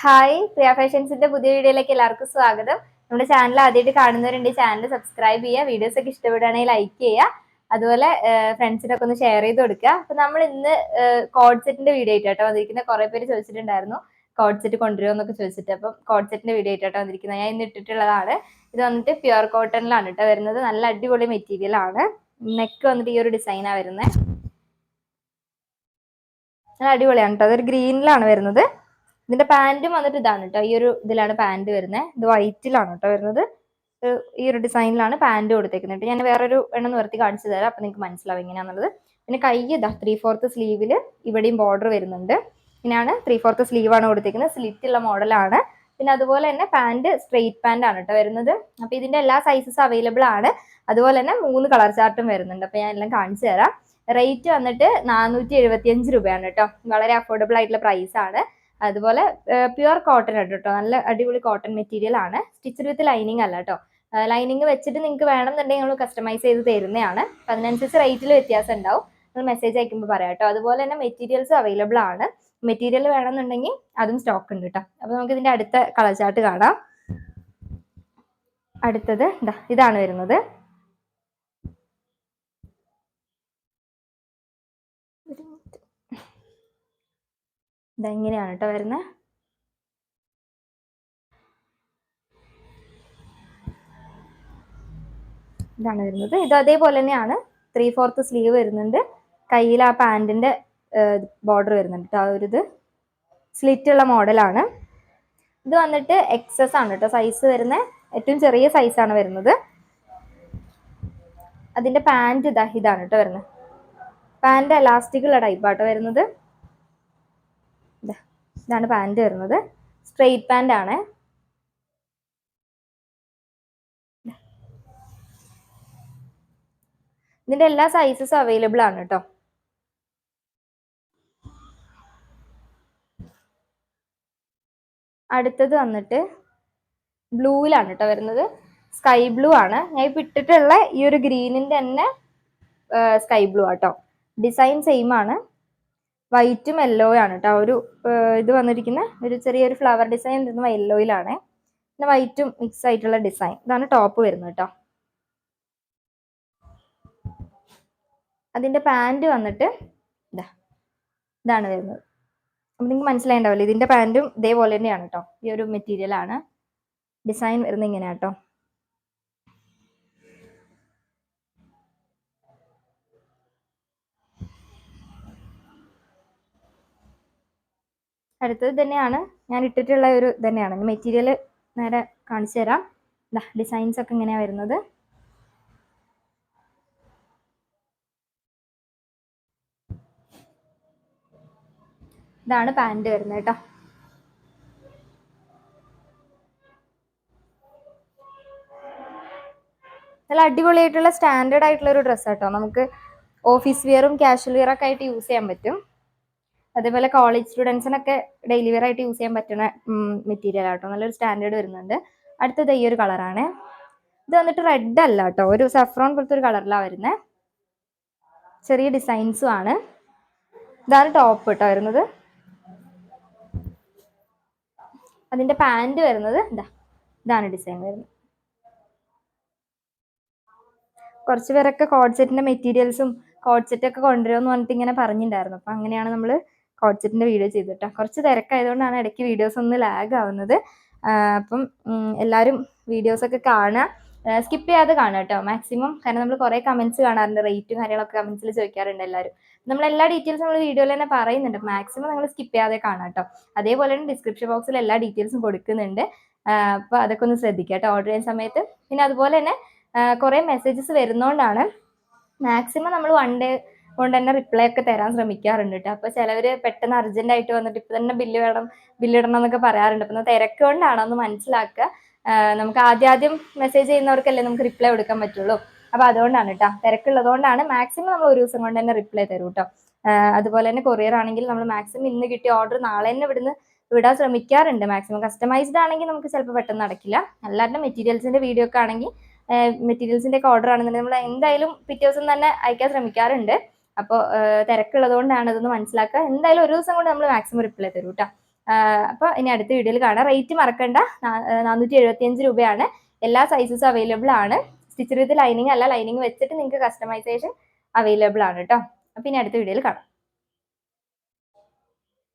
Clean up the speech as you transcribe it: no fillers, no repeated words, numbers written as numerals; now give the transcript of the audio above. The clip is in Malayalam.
ഹായ്, പ്രിയ ഫാഷൻസിന്റെ പുതിയ വീഡിയോയിലേക്ക് എല്ലാവർക്കും സ്വാഗതം. നമ്മുടെ ചാനൽ ആദ്യമായിട്ട് കാണുന്നവരുണ്ട്, ചാനൽ സബ്സ്ക്രൈബ് ചെയ്യുക, വീഡിയോസ് ഒക്കെ ഇഷ്ടപ്പെടുകയാണെങ്കിൽ ലൈക്ക് ചെയ്യുക, അതുപോലെ ഫ്രണ്ട്സിനൊക്കെ ഒന്ന് ഷെയർ ചെയ്ത് കൊടുക്കുക. അപ്പൊ നമ്മൾ ഇന്ന് കോഡ് സെറ്റിന്റെ വീഡിയോ ആയിട്ടോ വന്നിരിക്കുന്ന കുറെ പേര് ചോദിച്ചിട്ടുണ്ടായിരുന്നു കോഡ് സെറ്റ് കൊണ്ടുവരുമോ എന്നൊക്കെ ചോദിച്ചിട്ട്. അപ്പം കോഡ് സെറ്റിന്റെ വീഡിയോ ആയിട്ടോ വന്നിരിക്കുന്നത്. ഞാൻ ഇന്ന് ഇട്ടിട്ടുള്ളതാണ്. ഇത് വന്നിട്ട് പ്യുർ കോട്ടണിലാണ് കേട്ടോ വരുന്നത്. നല്ല അടിപൊളി മെറ്റീരിയൽ ആണ്. നെക്ക് വന്നിട്ട് ഈ ഒരു ഡിസൈനാണ് വരുന്നത്. നല്ല അടിപൊളിയാണ് കേട്ടോ. അതൊരു ഗ്രീനിലാണ് വരുന്നത്. ഇതിന്റെ പാന്റും വന്നിട്ട് ഇതാണ് കേട്ടോ. ഈ ഒരു ഇതിലാണ് പാന്റ് വരുന്നത്. ഇത് വൈറ്റിലാണ് കേട്ടോ വരുന്നത്. ഈ ഒരു ഡിസൈനിലാണ് പാന്റ് കൊടുത്തേക്കുന്നത്. ഞാൻ വേറൊരു എണ്ണം നിവർത്തി കാണിച്ചു തരാം, അപ്പൊ നിങ്ങൾക്ക് മനസ്സിലാവും എങ്ങനെയാണെന്നുള്ളത്. പിന്നെ കൈ ഇതാ 3/4 സ്ലീവില് ഇവിടെയും ബോർഡർ വരുന്നുണ്ട്. ഇങ്ങനെയാണ് 3/4 സ്ലീവ് ആണ് കൊടുത്തേക്കുന്നത്. സ്ലിറ്റ് ഉള്ള മോഡലാണ്. പിന്നെ അതുപോലെ തന്നെ പാന്റ് സ്ട്രെയിറ്റ് പാന്റ് ആണ് കേട്ടോ വരുന്നത്. അപ്പൊ ഇതിന്റെ എല്ലാ സൈസസും അവൈലബിൾ ആണ്. അതുപോലെ തന്നെ 3 കളർ ചാർട്ടും വരുന്നുണ്ട്. അപ്പൊ ഞാൻ എല്ലാം കാണിച്ചു തരാം. റേറ്റ് വന്നിട്ട് 475 രൂപയാണ് കേട്ടോ. വളരെ അഫോർഡബിൾ ആയിട്ടുള്ള പ്രൈസ് ആണ്. അതുപോലെ പ്യുർ കോട്ടൺ ആണ് കേട്ടോ. നല്ല അടിപൊളി കോട്ടൺ മെറ്റീരിയൽ ആണ്. സ്റ്റിച്ചഡ് വിത്ത് ലൈനിങ് അല്ല കേട്ടോ. ലൈനിങ് വെച്ചിട്ട് നിങ്ങൾക്ക് വേണമെന്നുണ്ടെങ്കിൽ നമ്മൾ കസ്റ്റമൈസ് ചെയ്ത് തരുന്നതാണ്. അപ്പം അതിനനുസരിച്ച് റേറ്റിൽ വ്യത്യാസം ഉണ്ടാവും. നിങ്ങൾ മെസ്സേജ് അയക്കുമ്പോൾ പറയാം കേട്ടോ. അതുപോലെ തന്നെ മെറ്റീരിയൽസ് അവൈലബിൾ ആണ്. മെറ്റീരിയൽ വേണമെന്നുണ്ടെങ്കിൽ അതും സ്റ്റോക്ക് ഉണ്ട് കേട്ടോ. അപ്പോൾ നമുക്ക് ഇതിന്റെ അടുത്ത കളർ ചാർട്ട് കാണാം. അടുത്തത് ഇതാണ് വരുന്നത്. ഇതെങ്ങനെയാണ് കേട്ടോ വരുന്നത്. ഇതാണ് വരുന്നത്. ഇത് അതേപോലെ തന്നെയാണ്. 3/4 സ്ലീവ് വരുന്നുണ്ട്. കയ്യിൽ ആ പാന്റിന്റെ ബോർഡർ വരുന്നുണ്ട്. ആ ഒരു ഇത് സ്ലിറ്റ് ഉള്ള മോഡലാണ്. ഇത് വന്നിട്ട് എക്സസ് ആണ് കേട്ടോ സൈസ് വരുന്നത്. ഏറ്റവും ചെറിയ സൈസാണ് വരുന്നത്. അതിന്റെ പാന്റ് ഇതാണ് കേട്ടോ വരുന്നത്. പാന്റ് എലാസ്റ്റിക് ഉള്ള ടൈപ്പാട്ടോ വരുന്നത്. ഇതാണ് പാന്റ് വരുന്നത്. സ്ട്രെയിറ്റ് പാന്റ് ആണ്. ഇതിന്റെ എല്ലാ സൈസസും അവൈലബിൾ ആണ് കേട്ടോ. അടുത്തത് വന്നിട്ട് ബ്ലൂവിലാണ് കേട്ടോ വരുന്നത്. സ്കൈ ബ്ലൂ ആണ്. ഞാൻ ഇപ്പൊ ഇട്ടിട്ടുള്ള ഈ ഒരു ഗ്രീനിന്റെ തന്നെ സ്കൈ ബ്ലൂ ആട്ടോ. ഡിസൈൻ സെയിം ആണ്. വൈറ്റും യെല്ലോ ആണ് കേട്ടോ. ഒരു ഇത് വന്നിരിക്കുന്ന ഒരു ചെറിയൊരു ഫ്ലവർ ഡിസൈൻ ഇരുന്ന യെല്ലോയിലാണ്. പിന്നെ വൈറ്റും മിക്സ് ആയിട്ടുള്ള ഡിസൈൻ. ഇതാണ് ടോപ്പ് വരുന്നത് കേട്ടോ. അതിന്റെ പാന്റ് വന്നിട്ട് ഇതാണ് വരുന്നത്. അപ്പൊ നിങ്ങൾക്ക് മനസ്സിലായിണ്ടാവില്ലേ. ഇതിന്റെ പാന്റും ഇതേപോലെ തന്നെയാണ് കേട്ടോ. ഈ ഒരു മെറ്റീരിയൽ ആണ്. ഡിസൈൻ വരുന്നത് ഇങ്ങനെയാ കേട്ടോ. അടുത്തത് തന്നെയാണ് ഞാൻ ഇട്ടിട്ടുള്ള ഒരു തന്നെയാണ്. മെറ്റീരിയൽ നേരെ കാണിച്ചു തരാം. ഡിസൈൻസ് ഒക്കെ ഇങ്ങനെയാ വരുന്നത്. ഇതാണ് പാന്റ് വരുന്നത് കേട്ടോ. നല്ല അടിപൊളിയായിട്ടുള്ള സ്റ്റാൻഡേർഡ് ആയിട്ടുള്ള ഒരു ഡ്രസ്സ് കേട്ടോ. നമുക്ക് ഓഫീസ് വെയറും കാഷ്വൽ വെയർ ഒക്കെ ആയിട്ട് യൂസ് ചെയ്യാൻ പറ്റും. അതേപോലെ കോളേജ് സ്റ്റുഡൻസിനൊക്കെ ഡെയിലി വെയർ ആയിട്ട് യൂസ് ചെയ്യാൻ പറ്റുന്ന മെറ്റീരിയൽ ആട്ടോ. നല്ലൊരു സ്റ്റാൻഡേർഡ് വരുന്നുണ്ട്. അടുത്തത് ഈ ഒരു കളറാണ്. ഇത് വന്നിട്ട് റെഡ് അല്ല കേട്ടോ. ഒരു സഫ്രോൺ പോലത്തെ ഒരു കളറിലാണ് വരുന്നത്. ചെറിയ ഡിസൈൻസും ആണ്. ഇതാണ് ടോപ്പ് കേട്ടോ വരുന്നത്. അതിന്റെ പാന്റ് വരുന്നത് ഇതാണ് ഡിസൈൻ വരുന്നത്. കുറച്ച് പേരൊക്കെ കോഡ് സെറ്റിന്റെ മെറ്റീരിയൽസും കോഡ് സെറ്റ് ഒക്കെ കൊണ്ടുവരുമെന്ന് പറഞ്ഞിട്ട് ഇങ്ങനെ പറഞ്ഞിട്ടുണ്ടായിരുന്നു. അപ്പൊ അങ്ങനെയാണ് നമ്മൾ കോഡ് സെറ്റിന്റെ വീഡിയോ ചെയ്തിട്ടോ. കുറച്ച് തിരക്കായതുകൊണ്ടാണ് ഇടയ്ക്ക് വീഡിയോസ് ഒന്ന് ലാഗ് ആവുന്നത്. അപ്പം എല്ലാവരും വീഡിയോസ് ഒക്കെ കാണുക. സ്കിപ്പ് ചെയ്യാതെ കാണുക കേട്ടോ മാക്സിമം. കാരണം നമ്മൾ കുറേ കമന്റ്സ് കാണാറുണ്ട്. റേറ്റും കാര്യങ്ങളൊക്കെ കമന്റ്സിൽ ചോദിക്കാറുണ്ട് എല്ലാവരും. നമ്മൾ എല്ലാ ഡീറ്റെയിൽസും നമ്മൾ വീഡിയോയിൽ തന്നെ പറയുന്നുണ്ട്. മാക്സിമം നിങ്ങൾ സ്കിപ്പ് ചെയ്യാതെ കാണാം കേട്ടോ. അതേപോലെ തന്നെ ഡിസ്ക്രിപ്ഷൻ ബോക്സിൽ എല്ലാ ഡീറ്റെയിൽസും കൊടുക്കുന്നുണ്ട്. അപ്പൊ അതൊക്കെ ഒന്ന് ശ്രദ്ധിക്കുക കേട്ടോ ഓർഡർ ചെയ്യുന്ന സമയത്ത്. പിന്നെ അതുപോലെ തന്നെ കുറേ മെസ്സേജസ് വരുന്നതുകൊണ്ടാണ് മാക്സിമം നമ്മൾ 1 ഡേ കൊണ്ട് തന്നെ റിപ്ലൈ ഒക്കെ തരാൻ ശ്രമിക്കാറുണ്ട് കേട്ടോ. അപ്പോൾ ചിലവർ പെട്ടെന്ന് അർജന്റ് ആയിട്ട് വന്നിട്ട് ഇപ്പം തന്നെ ബില്ലിടണം എന്നൊക്കെ പറയാറുണ്ട്. അപ്പം തിരക്ക് കൊണ്ടാണോ എന്ന് മനസ്സിലാക്കുക. നമുക്ക് ആദ്യം മെസ്സേജ് ചെയ്യുന്നവർക്കല്ലേ നമുക്ക് റിപ്ലൈ കൊടുക്കാൻ പറ്റുള്ളൂ. അപ്പോൾ അതുകൊണ്ടാണ് കേട്ടോ. തിരക്കുള്ളതുകൊണ്ടാണ്. മാക്സിമം നമ്മൾ ഒരു ദിവസം കൊണ്ട് തന്നെ റിപ്ലൈ തരും കേട്ടോ. അതുപോലെ തന്നെ കൊറിയർ ആണെങ്കിൽ നമ്മൾ മാക്സിമം ഇന്ന് കിട്ടിയ ഓർഡർ നാളെ തന്നെ വിടാൻ ശ്രമിക്കാറുണ്ട്. മാക്സിമം കസ്റ്റമൈസ്ഡ് ആണെങ്കിൽ നമുക്ക് ചിലപ്പോൾ പെട്ടെന്ന് നടക്കില്ല. അല്ലാണ്ട് മെറ്റീരിയൽസിന്റെ വീഡിയോ ഒക്കെ ആണെങ്കിൽ മെറ്റീരിയൽസിന്റെ ഒക്കെ ഓർഡർ ആണെന്നുണ്ടെങ്കിൽ നമ്മൾ എന്തായാലും പിറ്റേ ദിവസം തന്നെ അയക്കാൻ ശ്രമിക്കാറുണ്ട്. അപ്പോൾ തിരക്കുള്ളത് കൊണ്ടാണ്. അതൊന്ന് മനസ്സിലാക്കുക. എന്തായാലും ഒരു ദിവസം കൊണ്ട് നമ്മൾ മാക്സിമം റിപ്ലൈ തരും കേട്ടോ. അപ്പോൾ ഇനി അടുത്ത വീഡിയോയിൽ കാണാം. റേറ്റ് മറക്കണ്ട, 475 രൂപയാണ്. എല്ലാ സൈസസും അവൈലബിൾ ആണ്. സ്റ്റിച്ച് വിത്ത് ലൈനിങ് അല്ല, ലൈനിങ് വെച്ചിട്ട് നിങ്ങൾക്ക് കസ്റ്റമൈസേഷൻ അവൈലബിൾ ആണ് കേട്ടോ. അപ്പോൾ ഇനി അടുത്ത വീഡിയോയിൽ കാണാം.